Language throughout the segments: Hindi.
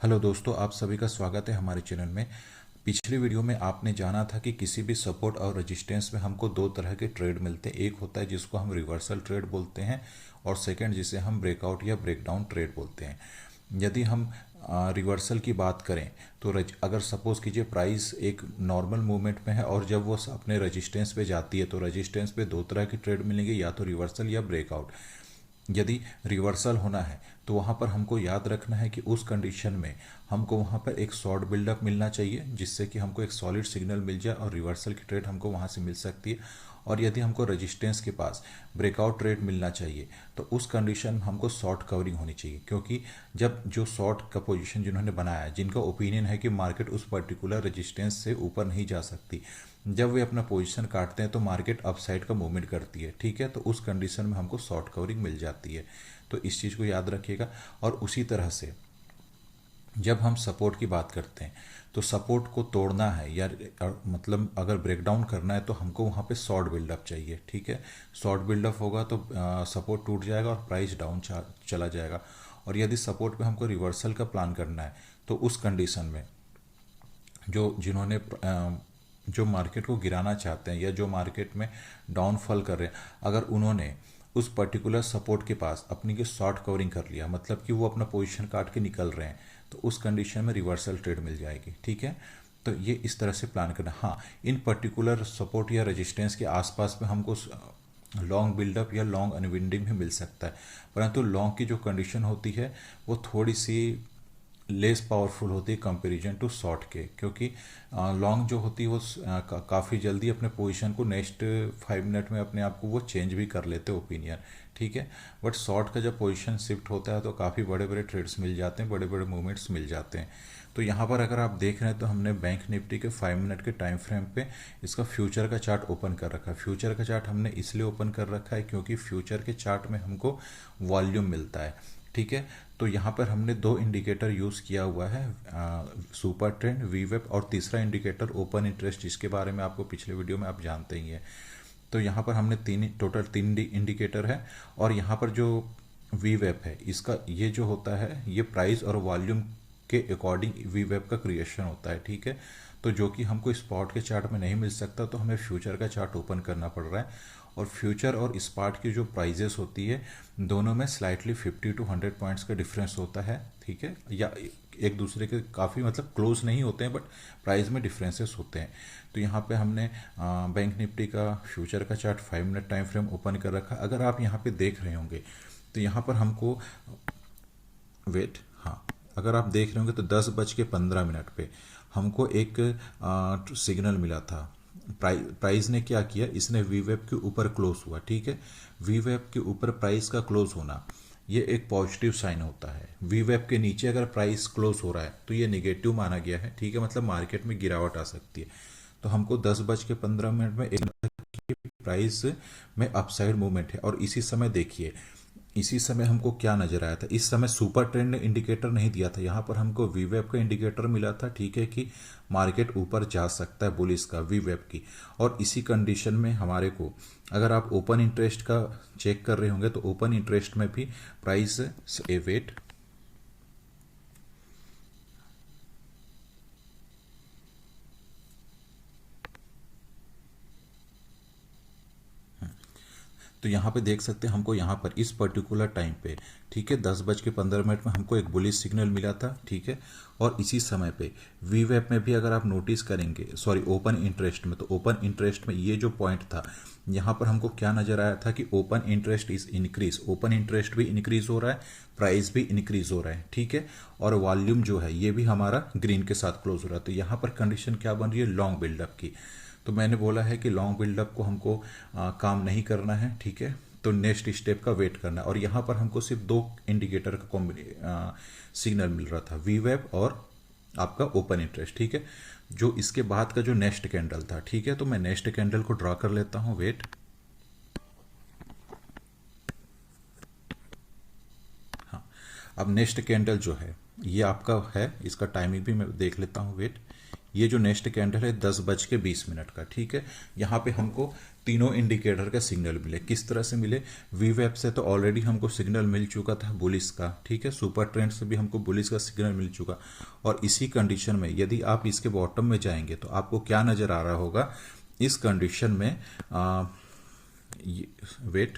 हेलो दोस्तों, आप सभी का स्वागत है हमारे चैनल में। पिछली वीडियो में आपने जाना था कि किसी भी सपोर्ट और रेजिस्टेंस में हमको दो तरह के ट्रेड मिलते हैं। एक होता है जिसको हम रिवर्सल ट्रेड बोलते हैं और सेकंड जिसे हम ब्रेकआउट या ब्रेकडाउन ट्रेड बोलते हैं। यदि हम रिवर्सल की बात करें तो अगर सपोज कीजिए प्राइस एक नॉर्मल मूवमेंट में है और जब वो अपने रेजिस्टेंस पे जाती है तो रेजिस्टेंस पे दो तरह की ट्रेड मिलेंगे, या तो रिवर्सल या ब्रेकआउट। यदि रिवर्सल होना है तो वहाँ पर हमको याद रखना है कि उस कंडीशन में हमको वहाँ पर एक शॉर्ट बिल्डअप मिलना चाहिए जिससे कि हमको एक सॉलिड सिग्नल मिल जाए और रिवर्सल की ट्रेड हमको वहाँ से मिल सकती है। और यदि हमको रेजिस्टेंस के पास ब्रेकआउट ट्रेड मिलना चाहिए तो उस कंडीशन में हमको शॉर्ट कवरिंग होनी चाहिए, क्योंकि जब जो शॉर्ट का पोजीशन जिन्होंने बनाया, जिनका ओपिनियन है कि मार्केट उस पर्टिकुलर रेजिस्टेंस से ऊपर नहीं जा सकती, जब वे अपना पोजीशन काटते हैं तो मार्केट अपसाइड का मूवमेंट करती है। ठीक है, तो उस कंडीशन में हमको शॉर्ट कवरिंग मिल जाती है। तो इस चीज़ को याद रखिएगा। और उसी तरह से जब हम सपोर्ट की बात करते हैं तो सपोर्ट को तोड़ना है या मतलब अगर ब्रेकडाउन करना है तो हमको वहाँ पे शॉर्ट बिल्डअप चाहिए। ठीक है, शॉर्ट बिल्डअप होगा तो सपोर्ट टूट जाएगा और प्राइस डाउन चला जाएगा। और यदि सपोर्ट पे हमको रिवर्सल का प्लान करना है तो उस कंडीशन में जिन्होंने जो मार्केट को गिराना चाहते हैं या जो मार्केट में डाउनफॉल कर रहे हैं, अगर उन्होंने उस पर्टिकुलर सपोर्ट के पास अपनी के शॉर्ट कवरिंग कर लिया, मतलब कि वो अपना पोजीशन काट के निकल रहे हैं, तो उस कंडीशन में रिवर्सल ट्रेड मिल जाएगी। ठीक है, तो ये इस तरह से प्लान करना। हाँ, इन पर्टिकुलर सपोर्ट या रेजिस्टेंस के आसपास में हमको लॉन्ग बिल्डअप या लॉन्ग अनविंडिंग भी मिल सकता है, परंतु लॉन्ग की जो कंडीशन होती है वो थोड़ी सी लेस पावरफुल होती है कंपैरिजन टू शॉर्ट के, क्योंकि लॉन्ग जो होती है वो काफ़ी जल्दी अपने पोजीशन को नेक्स्ट 5 मिनट में अपने आप को वो चेंज भी कर लेते हैं ओपिनियन। ठीक है, बट शॉर्ट का जब पोजीशन शिफ्ट होता है तो काफ़ी बड़े बड़े ट्रेड्स मिल जाते हैं, बड़े बड़े मूवमेंट्स मिल जाते हैं। तो यहाँ पर अगर आप देख रहे हैं तो हमने बैंक निफ्टी के 5 मिनट के टाइम फ्रेम पे इसका फ्यूचर का चार्ट ओपन कर रखा है। फ्यूचर का चार्ट हमने इसलिए ओपन कर रखा है क्योंकि फ्यूचर के चार्ट में हमको वॉल्यूम मिलता है। ठीक है, तो यहाँ पर हमने दो इंडिकेटर यूज़ किया हुआ है, सुपर ट्रेंड, वीवेप, और तीसरा इंडिकेटर ओपन इंटरेस्ट, जिसके बारे में आपको पिछले वीडियो में आप जानते ही हैं। तो यहाँ पर हमने टोटल तीन इंडिकेटर है। और यहाँ पर जो वीवेप है, इसका ये जो होता है ये प्राइस और वॉल्यूम के अकॉर्डिंग वीवेप का क्रिएशन होता है। ठीक है, तो जो कि हमको स्पॉट के चार्ट में नहीं मिल सकता, तो हमें फ्यूचर का चार्ट ओपन करना पड़ रहा है। और फ्यूचर और स्पॉट की जो प्राइजेस होती है दोनों में स्लाइटली 50 टू 100 पॉइंट्स का डिफरेंस होता है। ठीक है, या एक दूसरे के काफ़ी मतलब क्लोज नहीं होते हैं, बट प्राइस में डिफरेंसेस होते हैं। तो यहाँ पे हमने बैंक निफ्टी का फ्यूचर का chart 5 minute time frame open कर रखा। अगर आप यहाँ पे देख रहे होंगे तो यहाँ पर हमको वेट, हाँ, अगर आप देख रहे होंगे तो 10:15 पे हमको एक सिग्नल मिला था। प्राइस ने क्या किया, इसने वीवेप के ऊपर क्लोज हुआ। ठीक है, वीवेप के ऊपर प्राइस का क्लोज होना ये एक पॉजिटिव साइन होता है। वीवेप के नीचे अगर प्राइस क्लोज हो रहा है तो ये निगेटिव माना गया है। ठीक है, मतलब मार्केट में गिरावट आ सकती है। तो हमको 10:15 में एक प्राइस में अपसाइड मूवमेंट है। और इसी समय देखिए, इसी समय हमको क्या नजर आया था, इस समय सुपर ट्रेंड ने इंडिकेटर नहीं दिया था, यहाँ पर हमको वीवेप का इंडिकेटर मिला था। ठीक है, कि मार्केट ऊपर जा सकता है बुलिश का, वीवेप की। और इसी कंडीशन में हमारे को, अगर आप ओपन इंटरेस्ट का चेक कर रहे होंगे तो ओपन इंटरेस्ट में भी प्राइस वेट, तो यहाँ पे देख सकते हैं हमको यहाँ पर इस पर्टिकुलर टाइम पे, ठीक है, 10:15 में हमको एक बुलिश सिग्नल मिला था। ठीक है, और इसी समय पे वीवेप में भी अगर आप नोटिस करेंगे, सॉरी ओपन इंटरेस्ट में, तो ओपन इंटरेस्ट में ये जो पॉइंट था यहाँ पर हमको क्या नजर आया था कि open interest is increase, open interest भी इंक्रीज हो रहा है, प्राइस भी इंक्रीज हो रहा है। ठीक है, और वॉल्यूम जो है ये भी हमारा ग्रीन के साथ क्लोज हो रहा है। तो यहाँ पर कंडीशन क्या बन रही है, लॉन्ग बिल्डअप की। तो मैंने बोला है कि लॉन्ग बिल्डअप को हमको काम नहीं करना है। ठीक है, तो नेक्स्ट स्टेप का वेट करना है। और यहाँ पर हमको सिर्फ दो इंडिकेटर का सिग्नल मिल रहा था, वीवेप और आपका ओपन इंटरेस्ट। ठीक है, जो इसके बाद का जो नेक्स्ट कैंडल था, ठीक है, तो मैं नेक्स्ट कैंडल को ड्रॉ कर लेता हूँ, वेट। हाँ, अब नेक्स्ट कैंडल जो है ये आपका है, इसका टाइमिंग भी मैं देख लेता हूँ, वेट। ये जो नेक्स्ट कैंडल है 10:20 का, ठीक है। यहाँ पे हमको तीनों इंडिकेटर का सिग्नल मिले। किस तरह से मिले? वीवेब से तो ऑलरेडी हमको सिग्नल मिल चुका था बुलिश का, ठीक है। सुपर ट्रेंड से भी हमको बुलिश का सिग्नल मिल चुका। और इसी कंडीशन में यदि आप इसके बॉटम में जाएंगे तो आपको क्या नजर आ रहा होगा इस कंडीशन में? वेट,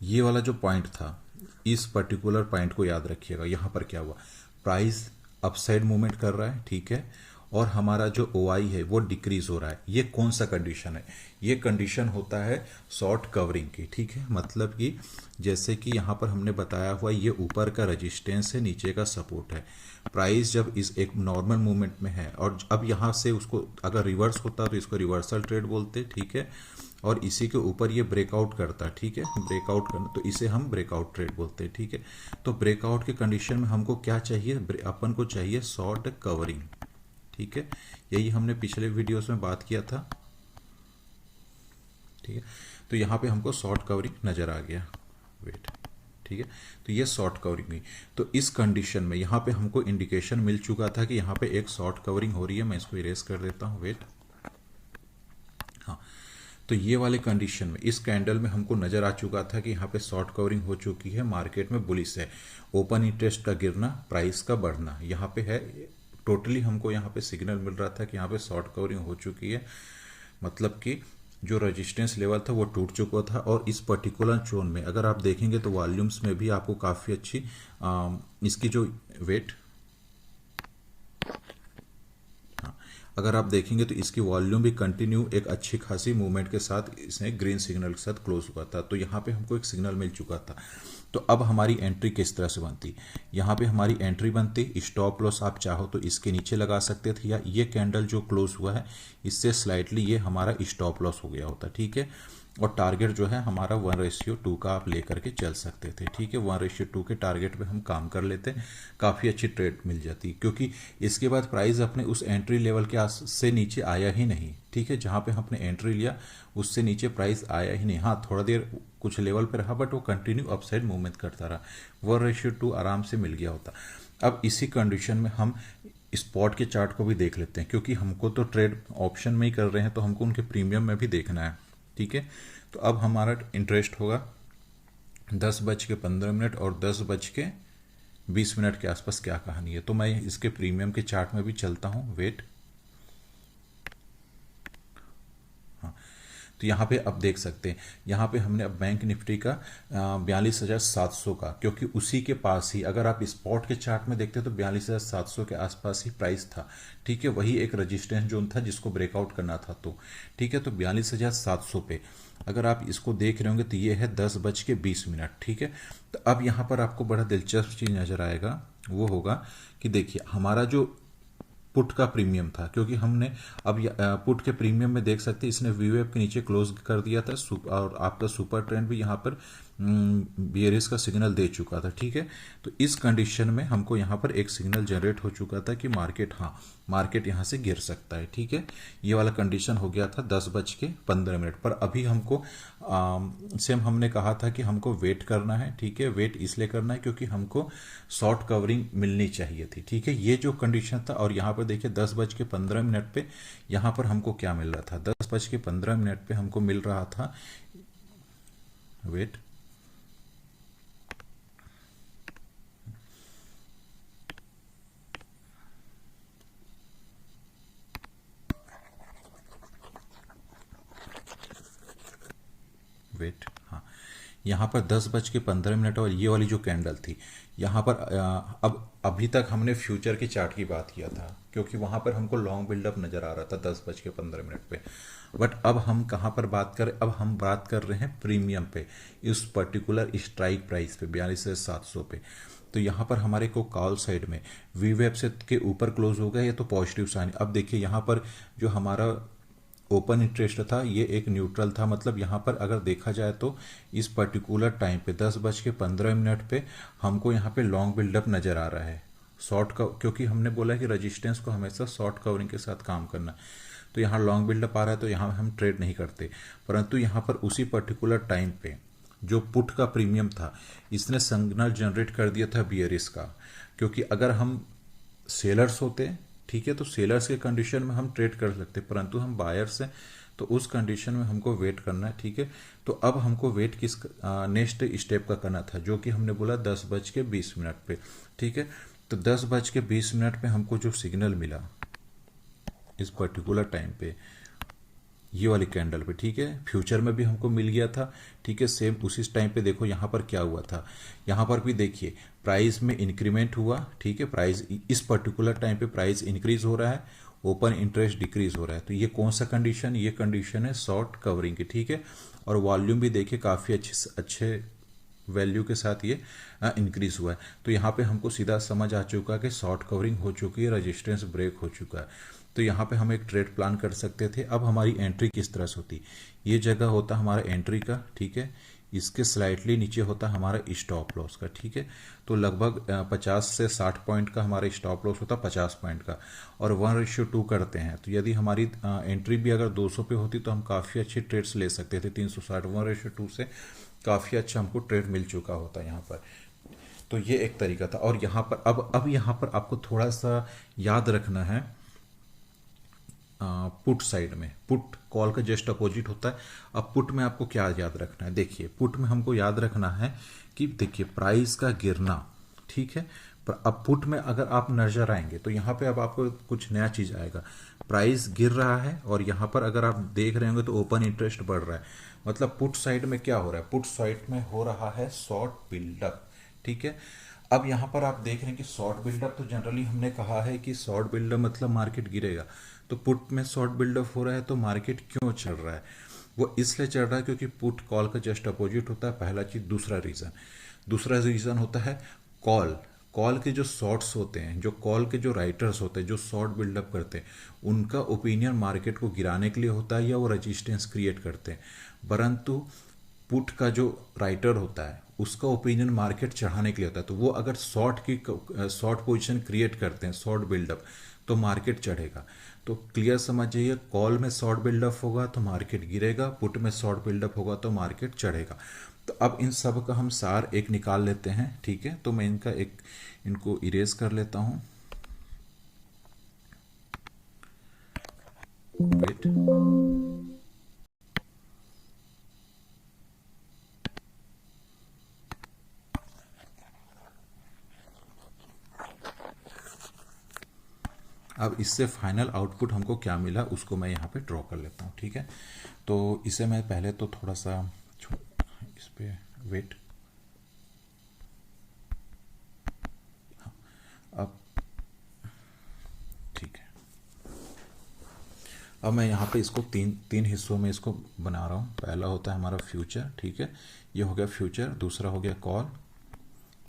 ये वाला जो पॉइंट था, इस पर्टिकुलर पॉइंट को याद रखिएगा। यहां पर क्या हुआ? प्राइस अपसाइड मूवमेंट कर रहा है, ठीक है, और हमारा जो OI है वो डिक्रीज हो रहा है। ये कौन सा कंडीशन है? ये कंडीशन होता है शॉर्ट कवरिंग की, ठीक है। मतलब कि जैसे कि यहाँ पर हमने बताया हुआ, ये ऊपर का रेजिस्टेंस है, नीचे का सपोर्ट है। प्राइस जब इस एक नॉर्मल मूवमेंट में है और अब यहाँ से उसको अगर रिवर्स होता तो इसको रिवर्सल ट्रेड बोलते, ठीक है। और इसी के ऊपर ये ब्रेकआउट करता, ठीक है, ब्रेकआउट करना, तो इसे हम ब्रेकआउट ट्रेड बोलते हैं, ठीक है। तो ब्रेकआउट के कंडीशन में हमको क्या चाहिए? अपन को चाहिए शॉर्ट कवरिंग, ठीक है। यही हमने पिछले वीडियोस में बात किया था, ठीक है। तो यहाँ पे हमको शॉर्ट कवरिंग नजर आ गया, वेट, ठीक है। तो ये शॉर्ट कवरिंग हुई। तो इस कंडीशन में यहाँ पे हमको इंडिकेशन मिल चुका था कि यहाँ पे एक शॉर्ट कवरिंग हो रही है। मैं इसको इरेज कर देता हूँ, वेट, हाँ। तो ये वाले कंडीशन में इस कैंडल में हमको नजर आ चुका था कि यहाँ पे शॉर्ट कवरिंग हो चुकी है, मार्केट में बुलिश है, ओपन इंटरेस्ट का गिरना, प्राइस का बढ़ना यहाँ पे है। टोटली हमको यहाँ पे सिग्नल मिल रहा था कि यहाँ पे शॉर्ट कवरिंग हो चुकी है। मतलब कि जो रेजिस्टेंस लेवल था वो टूट चुका था। और इस पर्टिकुलर जोन में अगर आप देखेंगे तो वॉल्यूम्स में भी आपको काफ़ी अच्छी इसकी जो वेट, अगर आप देखेंगे तो इसकी वॉल्यूम भी कंटिन्यू एक अच्छी खासी मूवमेंट के साथ इसने ग्रीन सिग्नल के साथ क्लोज हुआ था। तो यहाँ पे हमको एक सिग्नल मिल चुका था। तो अब हमारी एंट्री किस तरह से बनती? यहाँ पे हमारी एंट्री बनती, स्टॉप लॉस आप चाहो तो इसके नीचे लगा सकते थे, या ये कैंडल जो क्लोज हुआ है इससे स्लाइटली ये हमारा स्टॉप लॉस हो गया होता, ठीक है। और टारगेट जो है हमारा 1:2 का आप लेकर के चल सकते थे, ठीक है। 1:2 के टारगेट पे हम काम कर लेते, काफ़ी अच्छी ट्रेड मिल जाती। क्योंकि इसके बाद प्राइस अपने उस एंट्री लेवल के से नीचे आया ही नहीं, ठीक है। जहाँ पे हमने एंट्री लिया उससे नीचे प्राइस आया ही नहीं। हाँ, थोड़ा देर कुछ लेवल पे रहा, बट वो कंटिन्यू अपसाइड मूवमेंट करता रहा। 1:2 आराम से मिल गया होता। अब इसी कंडीशन में हम स्पॉट के चार्ट को भी देख लेते हैं, क्योंकि हमको तो ट्रेड ऑप्शन में ही कर रहे हैं तो हमको उनके प्रीमियम में भी देखना है, ठीक है। तो अब हमारा इंटरेस्ट होगा 10:15 और 10:20 के आसपास क्या कहानी है। तो मैं इसके प्रीमियम के चार्ट में भी चलता हूँ, वेट, हाँ। तो यहाँ पे अब देख सकते हैं, यहाँ पे हमने अब बैंक निफ्टी का 42,700 का, क्योंकि उसी के पास ही अगर आप स्पॉट के चार्ट में देखते हैं तो 42,700 के आसपास ही प्राइस था, ठीक है। वही एक रेजिस्टेंस जोन था जिसको ब्रेकआउट करना था, तो ठीक है। तो 42,700 पे अगर आप इसको देख रहे होंगे तो ये है 10:20, ठीक है। तो अब यहाँ पर आपको बड़ा दिलचस्प चीज नजर आएगा, वो होगा कि देखिए हमारा जो पुट का प्रीमियम था, क्योंकि हमने अब पुट के प्रीमियम में देख सकते हैं इसने वीवेब के नीचे क्लोज कर दिया था, और आपका सुपर ट्रेंड भी यहाँ पर बियरिश का सिग्नल दे चुका था, ठीक है। तो इस कंडीशन में हमको यहाँ पर एक सिग्नल जनरेट हो चुका था कि मार्केट, हाँ, मार्केट यहाँ से गिर सकता है, ठीक है। ये वाला कंडीशन हो गया था 10:15 पर। अभी हमको सेम हमने कहा था कि हमको वेट करना है, ठीक है। वेट इसलिए करना है क्योंकि हमको शॉर्ट कवरिंग मिलनी चाहिए थी, ठीक है। ये जो कंडीशन था, और यहाँ पर देखिए 10:15 पे यहाँ पर हमको क्या मिल रहा था? 10:15 पे हमको मिल रहा था, वेट, वेट, हाँ, यहाँ पर 10:15 और ये वाली जो कैंडल थी यहाँ पर अब अभी तक हमने फ्यूचर के चार्ट की बात किया था, क्योंकि वहाँ पर हमको लॉन्ग बिल्डअप नज़र आ रहा था 10:15 पे। बट अब हम कहाँ पर बात करें? अब हम बात कर रहे हैं प्रीमियम पे, इस पर्टिकुलर स्ट्राइक प्राइस पे 42,700 पे। तो यहाँ पर हमारे को कॉल साइड में वीवेब से के ऊपर क्लोज हो गया, ये तो पॉजिटिव साइन। अब देखिए यहाँ पर जो हमारा ओपन इंटरेस्ट था ये एक न्यूट्रल था, मतलब यहाँ पर अगर देखा जाए तो इस पर्टिकुलर टाइम पे 10:15 पे हमको यहाँ पे लॉन्ग बिल्डअप नज़र आ रहा है, शॉर्ट का, क्योंकि हमने बोला कि रजिस्टेंस को हमेशा शॉर्ट कवरिंग के साथ काम करना। तो यहाँ लॉन्ग बिल्डअप आ रहा है तो यहाँ हम ट्रेड नहीं करते, परंतु यहाँ पर उसी पर्टिकुलर टाइम पे जो पुट का प्रीमियम था इसने सिग्नल जनरेट कर दिया था बियरिश का। क्योंकि अगर हम सेलर्स होते हैं, ठीक है। तो सेलर्स के कंडीशन में हम ट्रेड कर सकते हैं, परंतु हम बायर्स हैं तो उस कंडीशन में हमको वेट करना है, ठीक है। तो अब हमको वेट किस नेक्स्ट स्टेप का करना था, जो कि हमने बोला 10:20 पे, ठीक है। तो 10:20 पे हमको जो सिग्नल मिला इस पर्टिकुलर टाइम पे, ये वाली कैंडल पे, ठीक है, फ्यूचर में भी हमको मिल गया था, ठीक है। सेम उसी टाइम पे देखो यहाँ पर क्या हुआ था, यहाँ पर भी देखिए प्राइस में इंक्रीमेंट हुआ, ठीक है। प्राइस इस पर्टिकुलर टाइम पे प्राइस इंक्रीज हो रहा है, ओपन इंटरेस्ट डिक्रीज हो रहा है। तो ये कौन सा कंडीशन, ये कंडीशन है शॉर्ट कवरिंग की, ठीक है। और वॉल्यूम भी देखिए काफ़ी अच्छे वैल्यू के साथ ये इंक्रीज हुआ है। तो यहाँ पे हमको सीधा समझ आ चुका है कि शॉर्ट कवरिंग हो चुकी है, रेजिस्टेंस ब्रेक हो चुका है। तो यहाँ पे हम एक ट्रेड प्लान कर सकते थे। अब हमारी एंट्री किस तरह से होती, ये जगह होता हमारा एंट्री का, ठीक है। इसके स्लाइटली नीचे होता हमारा स्टॉप लॉस का, ठीक है। तो लगभग 50 से 60 पॉइंट का हमारा स्टॉप लॉस होता 50 पॉइंट का, और 1:2 करते हैं। तो यदि हमारी एंट्री भी अगर 200 पे होती तो हम काफ़ी अच्छी ट्रेड्स ले सकते थे। 360 1:2 से काफ़ी अच्छा हमको ट्रेड मिल चुका होता यहाँ पर। तो ये एक तरीका था। और यहाँ पर अब यहाँ पर आपको थोड़ा सा याद रखना है, पुट साइड में, पुट कॉल का जस्ट अपोजिट होता है। अब पुट में आपको क्या याद रखना है, देखिए पुट में हमको याद रखना है कि देखिए प्राइस का गिरना, ठीक है। पर अब पुट में अगर आप नजर आएंगे तो यहाँ पे अब आपको कुछ नया चीज आएगा, प्राइस गिर रहा है और यहाँ पर अगर आप देख रहे होंगे तो ओपन इंटरेस्ट बढ़ रहा है। मतलब पुट साइड में क्या हो रहा है, पुट साइड में हो रहा है शॉर्ट बिल्डअप, ठीक है। अब यहाँ पर आप देख रहे हैं कि शॉर्ट बिल्डअप, तो जनरली हमने कहा है कि शॉर्ट बिल्डअप मतलब मार्केट गिरेगा। तो पुट में शॉर्ट बिल्डअप हो रहा है तो मार्केट क्यों चल रहा है, वो इसलिए चल रहा है क्योंकि पुट कॉल का जस्ट अपोजिट होता है, पहला चीज। दूसरा रीजन होता है कॉल, कॉल के जो शॉर्ट्स होते हैं, जो कॉल के जो राइटर्स होते हैं जो शॉर्ट बिल्डअप करते हैं, उनका ओपिनियन मार्केट को गिराने के लिए होता है या वो रेजिस्टेंस क्रिएट करते हैं। परंतु पुट का जो राइटर होता है उसका ओपिनियन मार्केट चढ़ाने के लिए होता है। तो वो अगर शॉर्ट पोजीशन क्रिएट करते हैं, शॉर्ट बिल्डअप, तो मार्केट चढ़ेगा। तो क्लियर समझ जाइए, कॉल में शॉर्ट बिल्डअप होगा तो मार्केट गिरेगा, पुट में शॉर्ट बिल्डअप होगा तो मार्केट चढ़ेगा। तो अब इन सब का हम सार एक निकाल लेते हैं, ठीक है। तो मैं इनको इरेज कर लेता हूं, वेट। अब इससे फाइनल आउटपुट हमको क्या मिला उसको मैं यहाँ पे ड्रॉ कर लेता हूँ, ठीक है। तो इसे मैं पहले तो थोड़ा सा इस पे वेट, हाँ, अब ठीक है। अब मैं यहाँ पे इसको तीन हिस्सों में इसको बना रहा हूँ। पहला होता है हमारा फ्यूचर, ठीक है, ये हो गया फ्यूचर। दूसरा हो गया कॉल,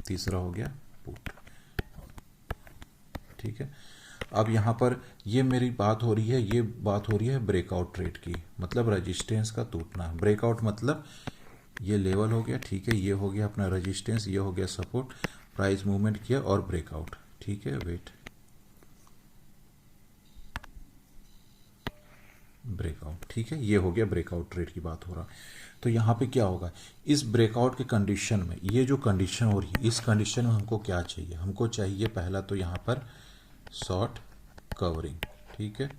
तीसरा हो गया पुट, ठीक है। अब यहाँ पर ये मेरी बात हो रही है, ये बात हो रही है ब्रेकआउट ट्रेड की, मतलब रेजिस्टेंस का टूटना। ब्रेकआउट मतलब ये लेवल हो गया, ठीक है, ये हो गया अपना रेजिस्टेंस, ये हो गया सपोर्ट, प्राइस मूवमेंट किया और ब्रेकआउट, ठीक है। वेट, ब्रेकआउट, ठीक है, ये हो गया ब्रेकआउट ट्रेड की बात हो रहा। तो यहाँ पे क्या होगा, इस ब्रेकआउट के कंडीशन में, ये जो कंडीशन हो रही है, इस कंडीशन में हमको क्या चाहिए, हमको चाहिए पहला तो यहाँ पर शॉर्ट कवरिंग, ठीक है।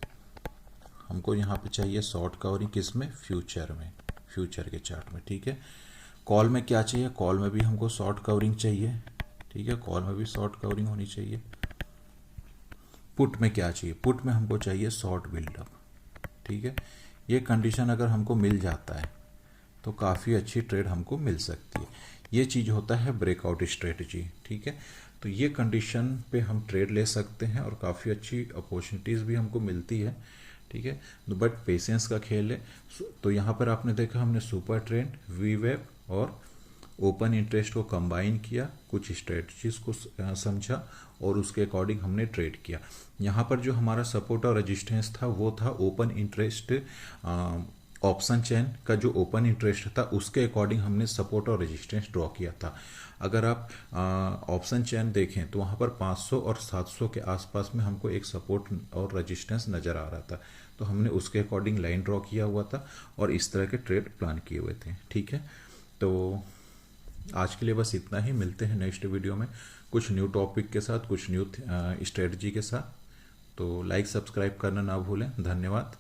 हमको यहाँ पे चाहिए शॉर्ट कवरिंग, किस में, फ्यूचर में, फ्यूचर के चार्ट में, ठीक है। कॉल में क्या चाहिए, कॉल में भी हमको शॉर्ट कवरिंग चाहिए, ठीक है, कॉल में भी शॉर्ट कवरिंग होनी चाहिए। पुट में क्या चाहिए, पुट में हमको चाहिए शॉर्ट बिल्डअप, ठीक है। ये कंडीशन अगर हमको मिल जाता है तो काफ़ी अच्छी ट्रेड हमको मिल सकती है। ये चीज़ होता है ब्रेकआउट स्ट्रेटजी, ठीक है। तो ये कंडीशन पे हम ट्रेड ले सकते हैं और काफ़ी अच्छी अपॉर्चुनिटीज़ भी हमको मिलती है, ठीक है। बट पेशेंस का खेल है। तो यहाँ पर आपने देखा हमने सुपर ट्रेंड, वी वेब और ओपन इंटरेस्ट को कंबाइन किया, कुछ स्ट्रेटजीज को समझा और उसके अकॉर्डिंग हमने ट्रेड किया। यहाँ पर जो हमारा सपोर्ट और रेजिस्टेंस था वो था ओपन इंटरेस्ट, ऑप्शन चेन का जो ओपन इंटरेस्ट था उसके अकॉर्डिंग हमने सपोर्ट और रेजिस्टेंस ड्रॉ किया था। अगर आप ऑप्शन चेन देखें तो वहाँ पर 500 और 700 के आसपास में हमको एक सपोर्ट और रेजिस्टेंस नज़र आ रहा था, तो हमने उसके अकॉर्डिंग लाइन ड्रॉ किया हुआ था और इस तरह के ट्रेड प्लान किए हुए थे, ठीक है। तो आज के लिए बस इतना ही, मिलते हैं नेक्स्ट वीडियो में कुछ न्यू टॉपिक के साथ, कुछ न्यू स्ट्रेटजी के साथ। तो लाइक सब्सक्राइब करना ना भूलें। धन्यवाद।